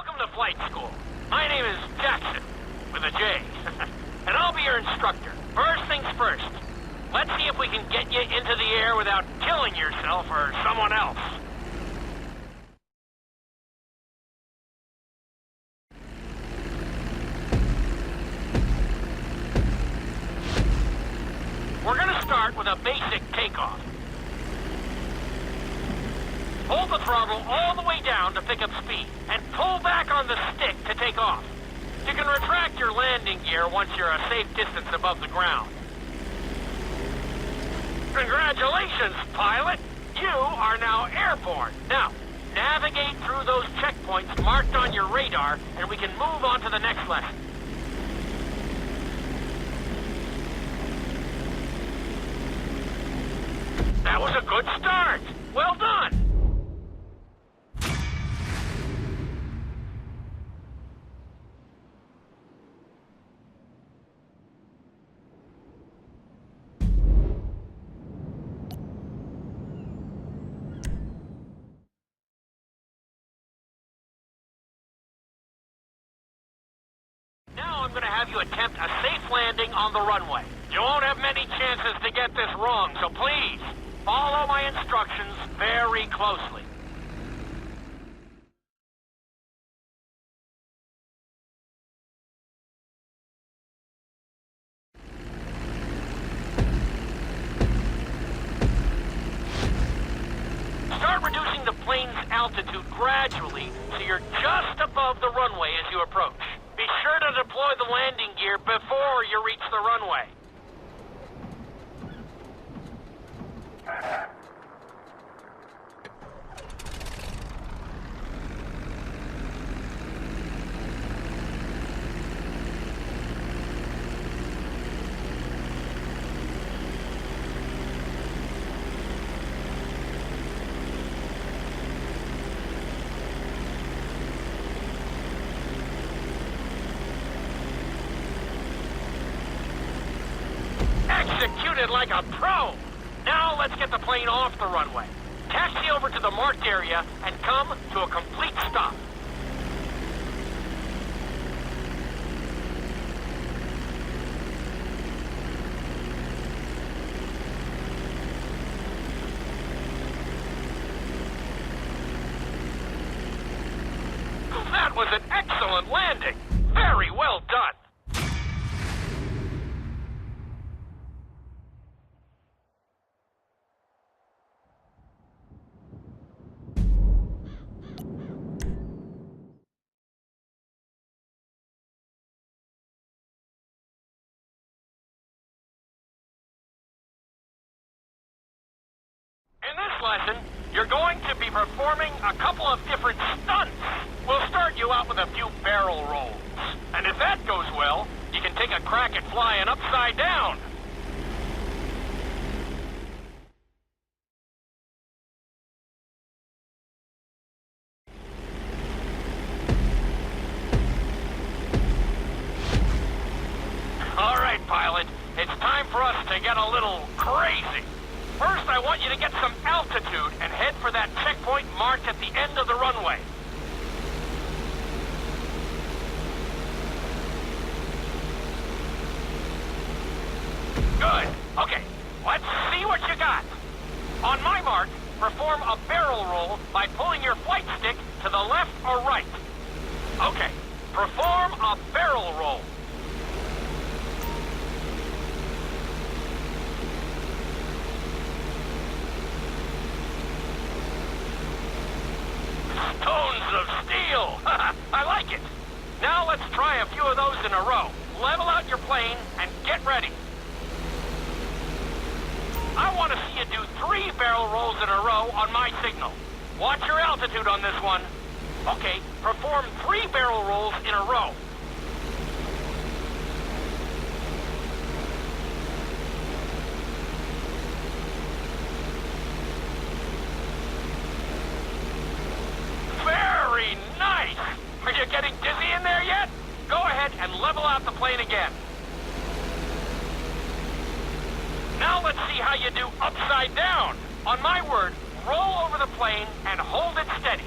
Welcome to flight school. My name is Jackson, with a J. And I'll be your instructor. First things first. Let's see if we can get you into the air without killing yourself or someone else. We're gonna start with a basic takeoff. Hold the throttle all the way down to pick up speed, and pull back on the stick to take off. You can retract your landing gear once you're a safe distance above the ground. Congratulations, pilot! You are now airborne. Now, navigate through those checkpoints marked on your radar, and we can move on to the next lesson. That was a good start. Well done. Now I'm going to have you attempt a safe landing on the runway. You won't have many chances to get this wrong, so please, follow my instructions very closely. Start reducing the plane's altitude gradually so you're just above the runway as you approach. Be sure to deploy the landing gear before you reach the runway. Executed like a pro! Now let's get the plane off the runway. Taxi over to the marked area and come to a complete stop. That was an excellent landing. Very well done. In this lesson, you're going to be performing a couple of different stunts. We'll start you out with a few barrel rolls. And if that goes well, you can take a crack at flying upside down. All right, pilot. It's time for us to get a little crazy. First, I want you to get some altitude and head for that checkpoint marked at the end of the runway. Good. Okay, let's see what you got. On my mark, perform a barrel roll by pulling your flight stick to the left or right. Okay, perform a barrel roll. Stones of steel! I like it! Now let's try a few of those in a row. Level out your plane and get ready. I want to see you do 3 barrel rolls in a row on my signal. Watch your altitude on this one. Okay, perform 3 barrel rolls in a row. Very nice! Are you getting dizzy in there yet? Go ahead and level out the plane again. Now let's see how you do upside down. On my word, roll over the plane and hold it steady.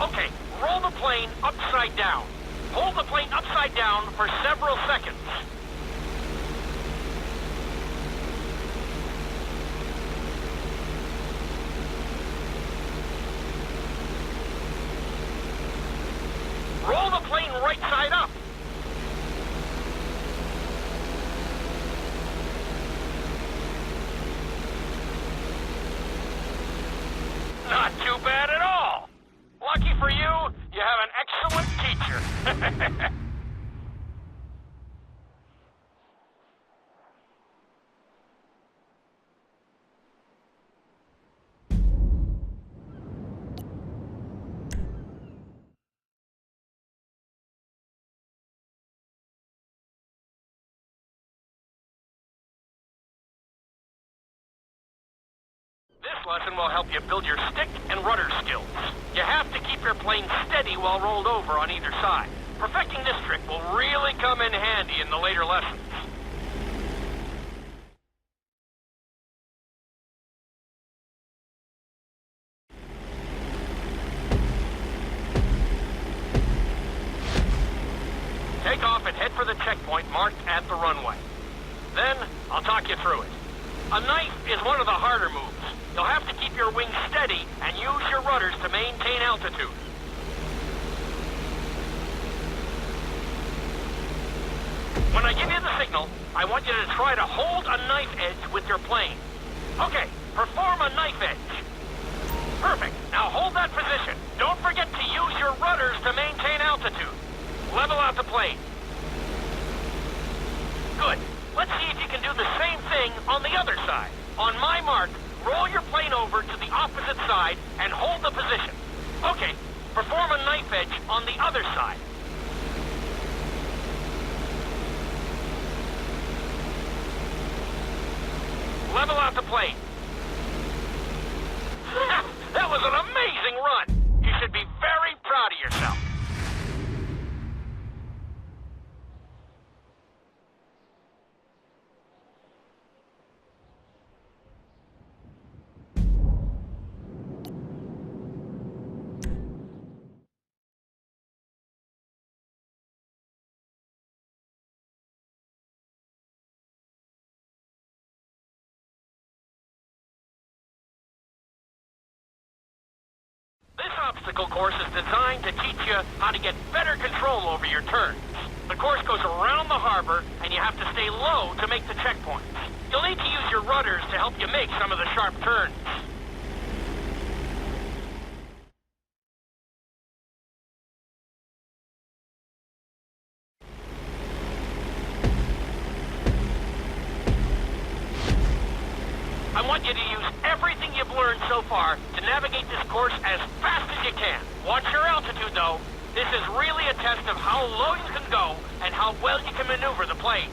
Okay, roll the plane upside down. Hold the plane upside down for several seconds. Roll the plane right side up. Not too bad at all. Lucky for you, you have an excellent teacher. This lesson will help you build your stick and rudder skills. You have to keep your plane steady while rolled over on either side. Perfecting this trick will really come in handy in the later lessons. Take off and head for the checkpoint marked at the runway. Then, I'll talk you through it. A knife is one of the harder moves. You'll have to keep your wings steady and use your rudders to maintain altitude. When I give you the signal, I want you to try to hold a knife edge with your plane. Okay, perform a knife edge. Perfect. Now hold that position. Don't forget to use your rudders to maintain altitude. Level out the plane. Good. Let's see if you can do the same thing on the other side. On my mark, roll your plane over to the opposite side and hold the position. Okay, perform a knife edge on the other side. Level out the plane. That was an amazing run. You should be very proud of yourself. This obstacle course is designed to teach you how to get better control over your turns. The course goes around the harbor, and you have to stay low to make the checkpoints. You'll need to use your rudders to help you make some of the sharp turns. I want you to use everything you've learned so far to navigate this course as fast as you can. Watch your altitude, though. This is really a test of how low you can go and how well you can maneuver the plane.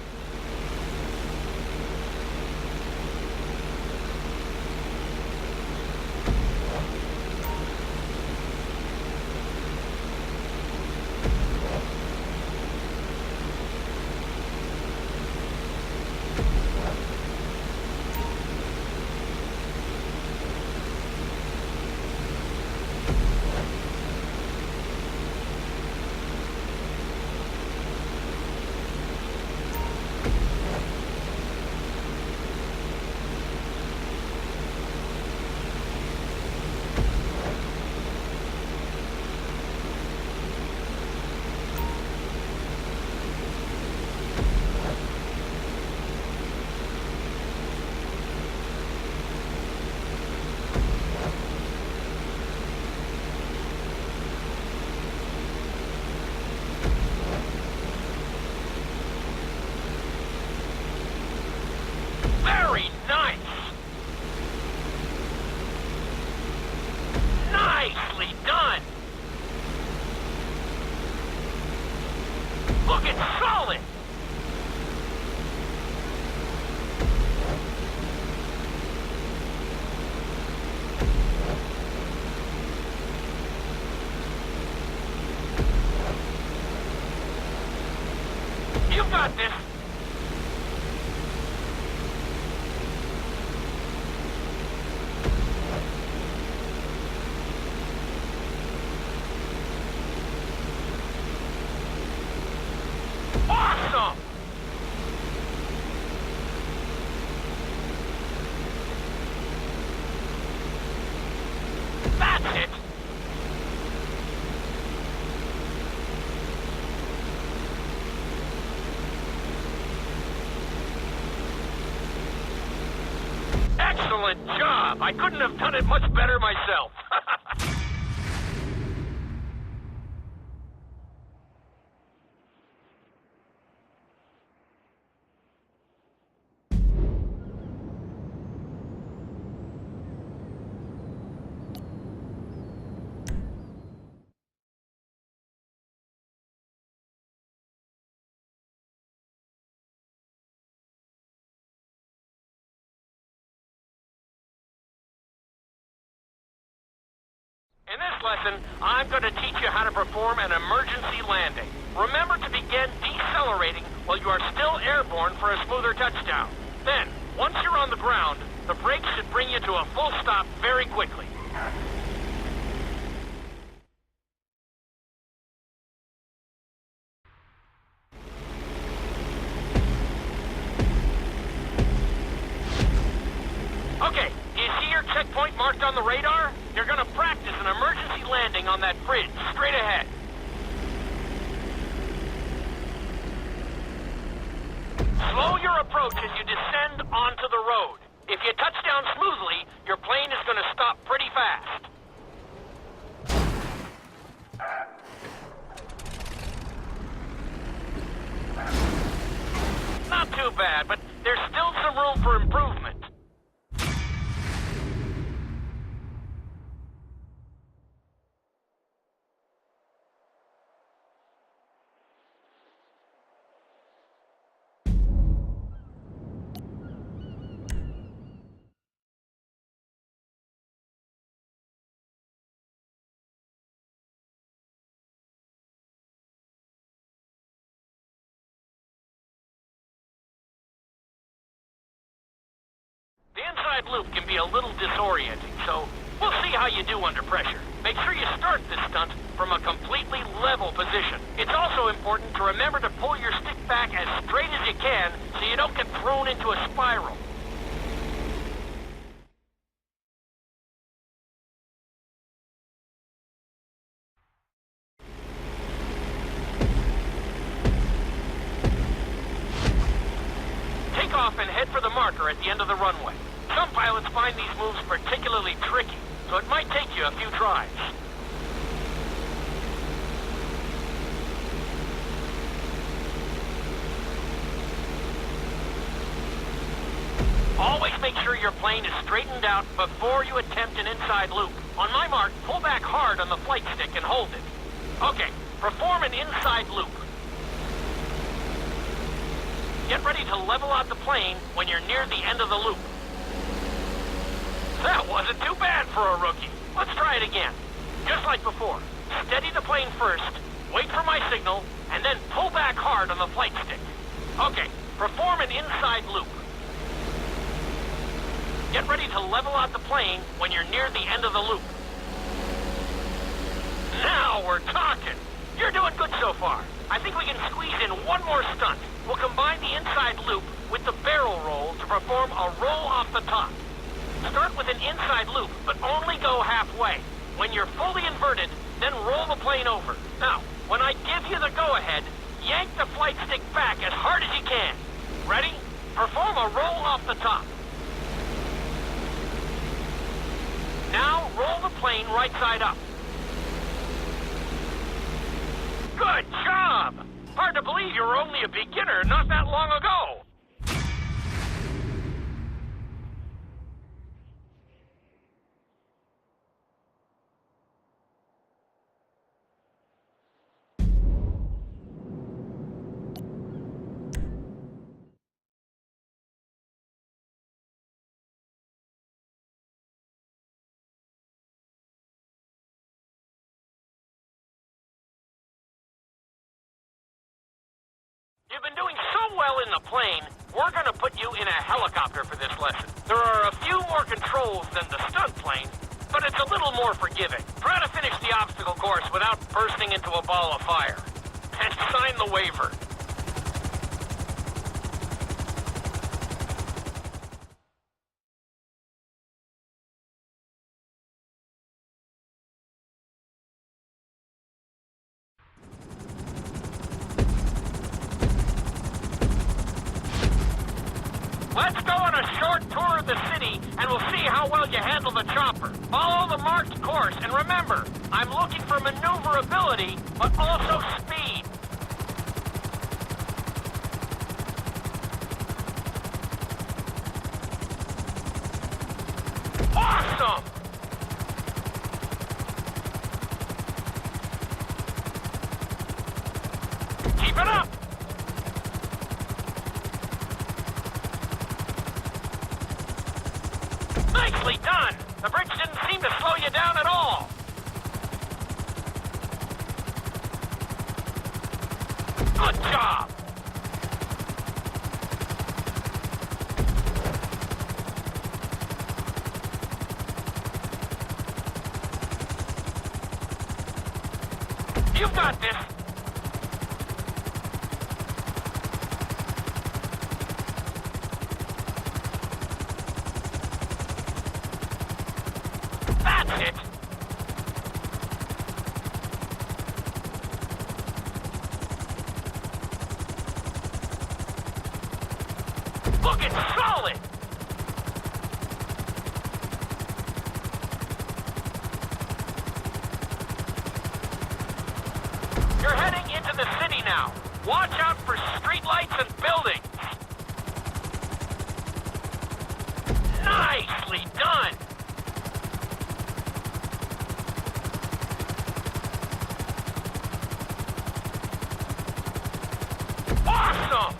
Excellent job. I couldn't have done it much better myself. In this lesson, I'm going to teach you how to perform an emergency landing. Remember to begin decelerating while you are still airborne for a smoother touchdown. Then, once you're on the ground, the brakes should bring you to a full stop very quickly. Okay, do you see your checkpoint marked on the radar? You're gonna practice an emergency landing on that bridge, straight ahead. Slow your approach as you descend onto the road. If you touch down smoothly, your plane is gonna stop pretty fast. Not too bad, but there's still some room for improvement. The inside loop can be a little disorienting, so we'll see how you do under pressure. Make sure you start this stunt from a completely level position. It's also important to remember to pull your stick back as straight as you can so you don't get thrown into a spiral. Take off and head for the marker at the end of the runway. Some pilots find these moves particularly tricky, so it might take you a few tries. Always make sure your plane is straightened out before you attempt an inside loop. On my mark, pull back hard on the flight stick and hold it. Okay, perform an inside loop. Get ready to level out the plane when you're near the end of the loop. That wasn't too bad for a rookie. Let's try it again. Just like before. Steady the plane first, wait for my signal, and then pull back hard on the flight stick. Okay, perform an inside loop. Get ready to level out the plane when you're near the end of the loop. Now we're talking. You're doing good so far. I think we can squeeze in one more stunt. We'll combine the inside loop with the barrel roll to perform a roll off the top. Start with an inside loop, but only go halfway. When you're fully inverted, then roll the plane over. Now, when I give you the go-ahead, yank the flight stick back as hard as you can. Ready? Perform a roll off the top. Now, roll the plane right side up. Good job! Hard to believe you were only a beginner not that long ago. You've been doing so well in the plane, we're going to put you in a helicopter for this lesson. There are a few more controls than the stunt plane, but it's a little more forgiving. Try to finish the obstacle course without bursting into a ball of fire. And sign the waiver. Let's go on a short short tour of the city, and we'll see how well you handle the chopper. Follow the marked course, and remember, I'm looking for maneuverability, but also speed. Awesome! Keep it up! Nicely done! The bridge didn't seem to slow you down at all. Good job! You've got this! That's it! Looking solid! You're heading into the city now. Watch out for streetlights and buildings. Nicely done! Awesome!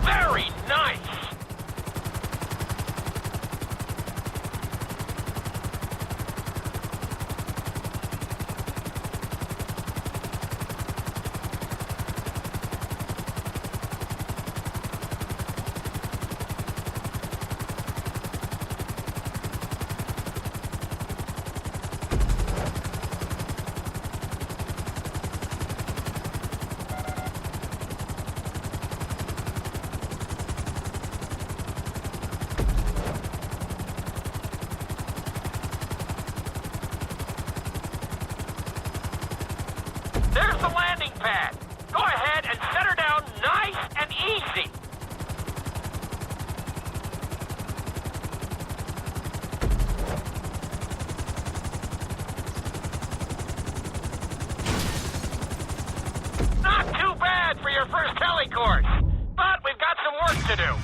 Very nice! There's the landing pad. Go ahead and set her down nice and easy. Not too bad for your first heli course, but we've got some work to do.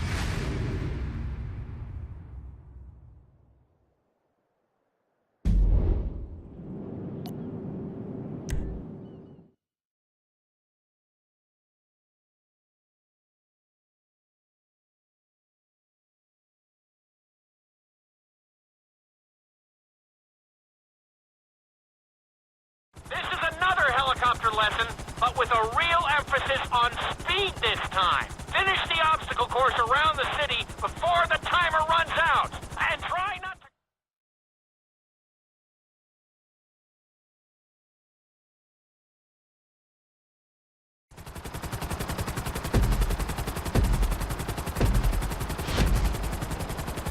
This is another helicopter lesson, but with a real emphasis on speed this time. Finish the obstacle course around the city before the timer runs out, and try not to...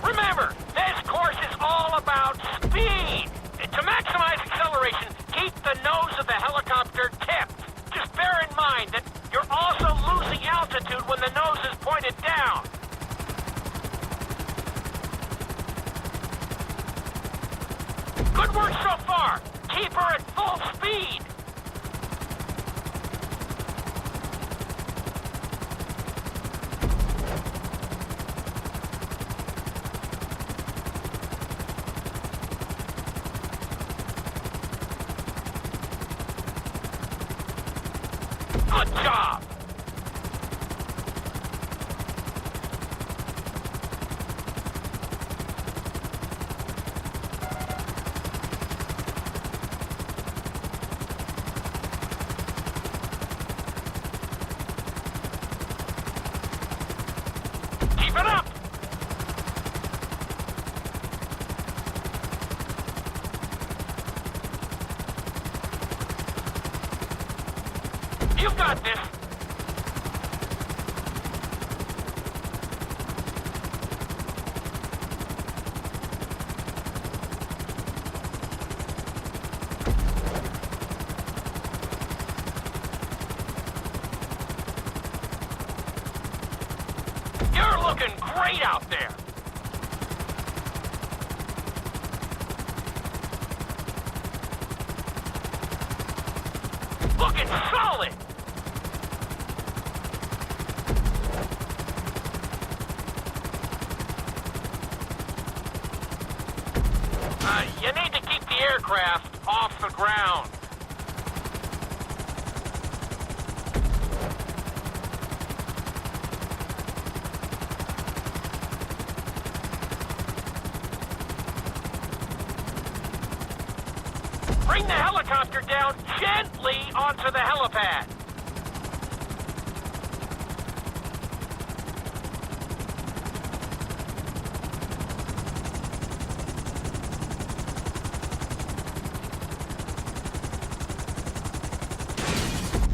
Remember, this course is all about speed. To maximize acceleration, keep the nose of the helicopter tipped. Just bear in mind that you're also losing altitude when the nose is pointed down. Good work so far. Keep her at full speed. Good job! You've got this. You're looking great out there. Looking solid. You need to keep the aircraft off the ground. Bring the helicopter down gently onto the helipad.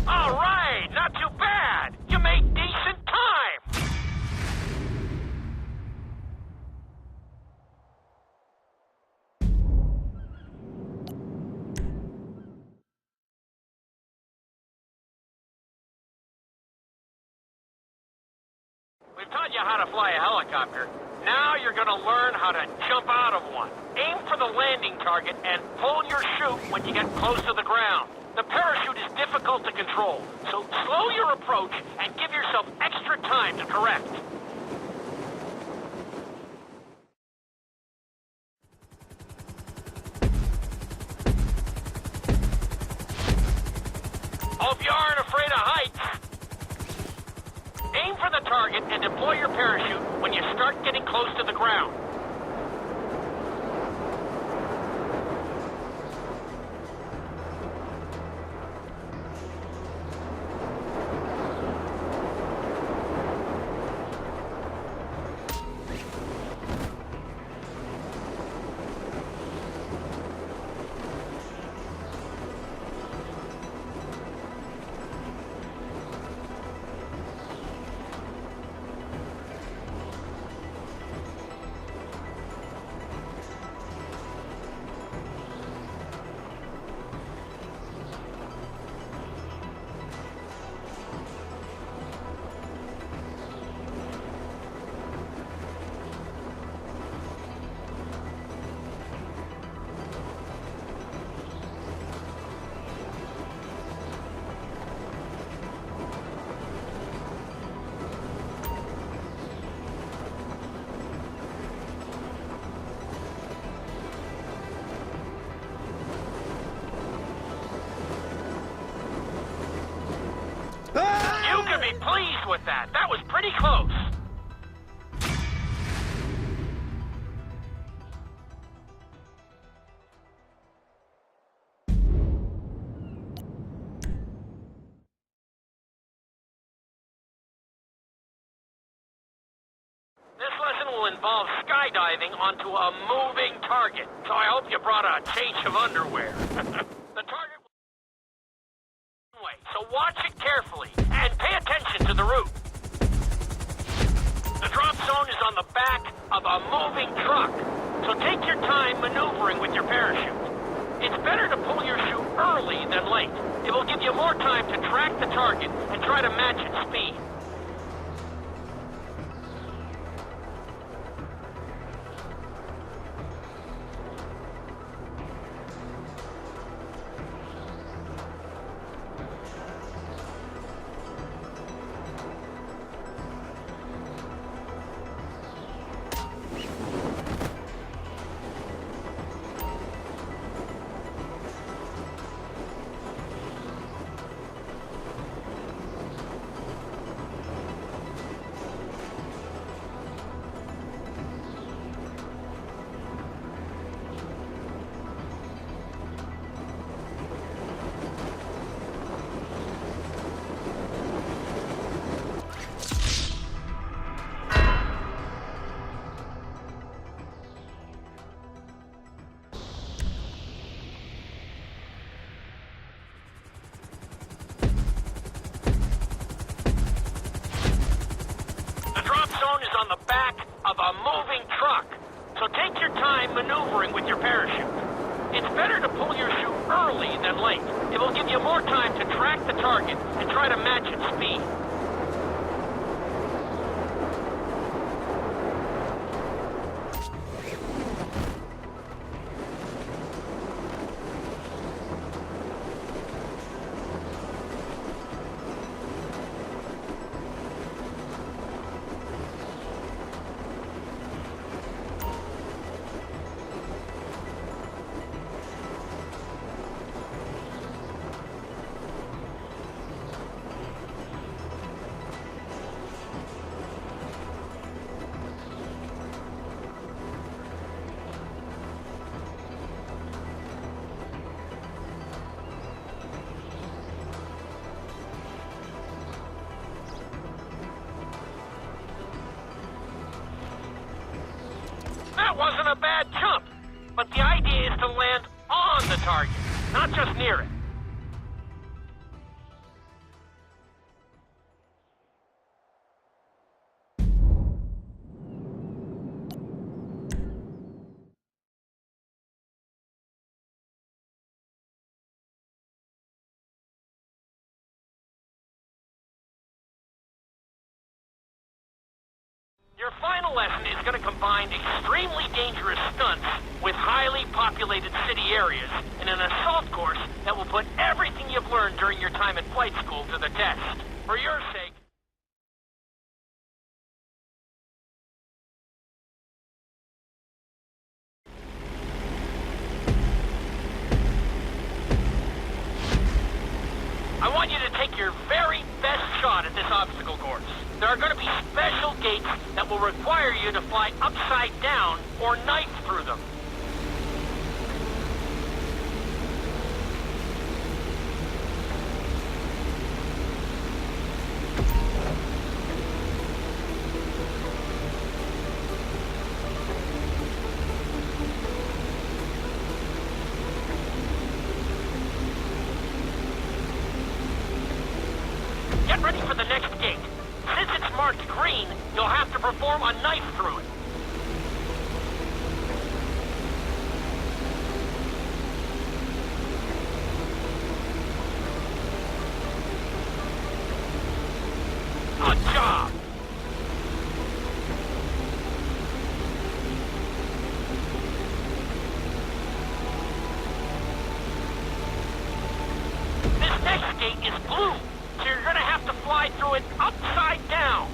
All right, not too bad. You made decent time. We've taught you how to fly a helicopter. Now you're going to learn how to jump out of one. Aim for the landing target and pull your chute when you get close to the ground. The parachute is difficult to control, so slow your approach and give yourself extra time to correct. Hope you aren't afraid of heights. Aim for the target and deploy your parachute when you start getting close to the ground. You can be pleased with that. That was pretty close. This lesson will involve skydiving onto a moving target, so I hope you brought a change of underwear. The target will way, so watch it carefully and pay attention to the route. The drop zone is on the back of a moving truck, so take your time maneuvering with your parachute. It's better to pull your chute early than late. It will give you more time to track the target and try to match its speed. time maneuvering with your parachute. It's better to pull your chute early than late. It will give you more time to track the target and try to match its speed. That wasn't a bad jump, but the idea is to land on the target, not just near it. Your final lesson is going to combine extremely dangerous stunts with highly populated city areas in an assault course that will put everything you've learned during your time at flight school to the test. For your sake, I want you to take your very best shot at this obstacle course. There are going to be special gates that will require you to fly upside down or knife through them. Get ready for the next gate. Since it's marked green, you'll have to perform a knife through it. Good job! This next gate is blue, so you're gonna have to fly through it upside down.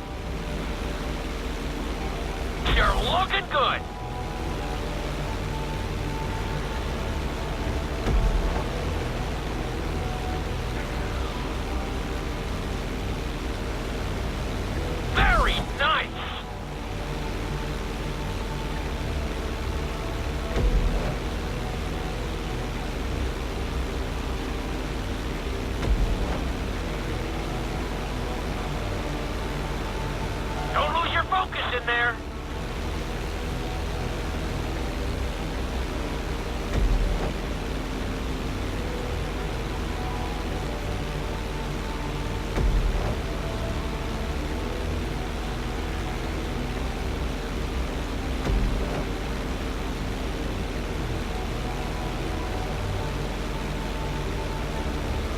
You're looking good. Very nice. Don't lose your focus in there.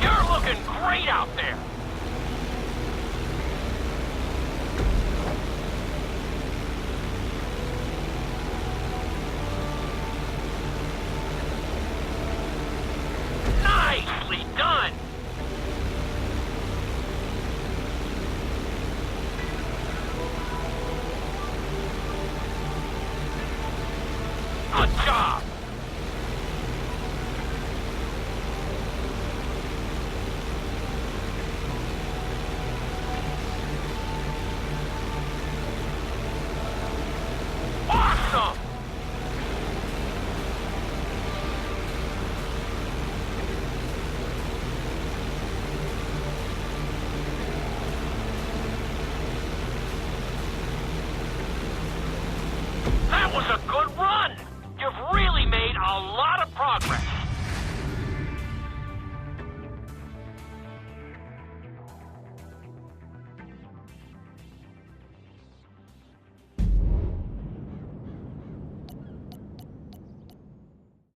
You're looking great out there. Nicely done! Good job!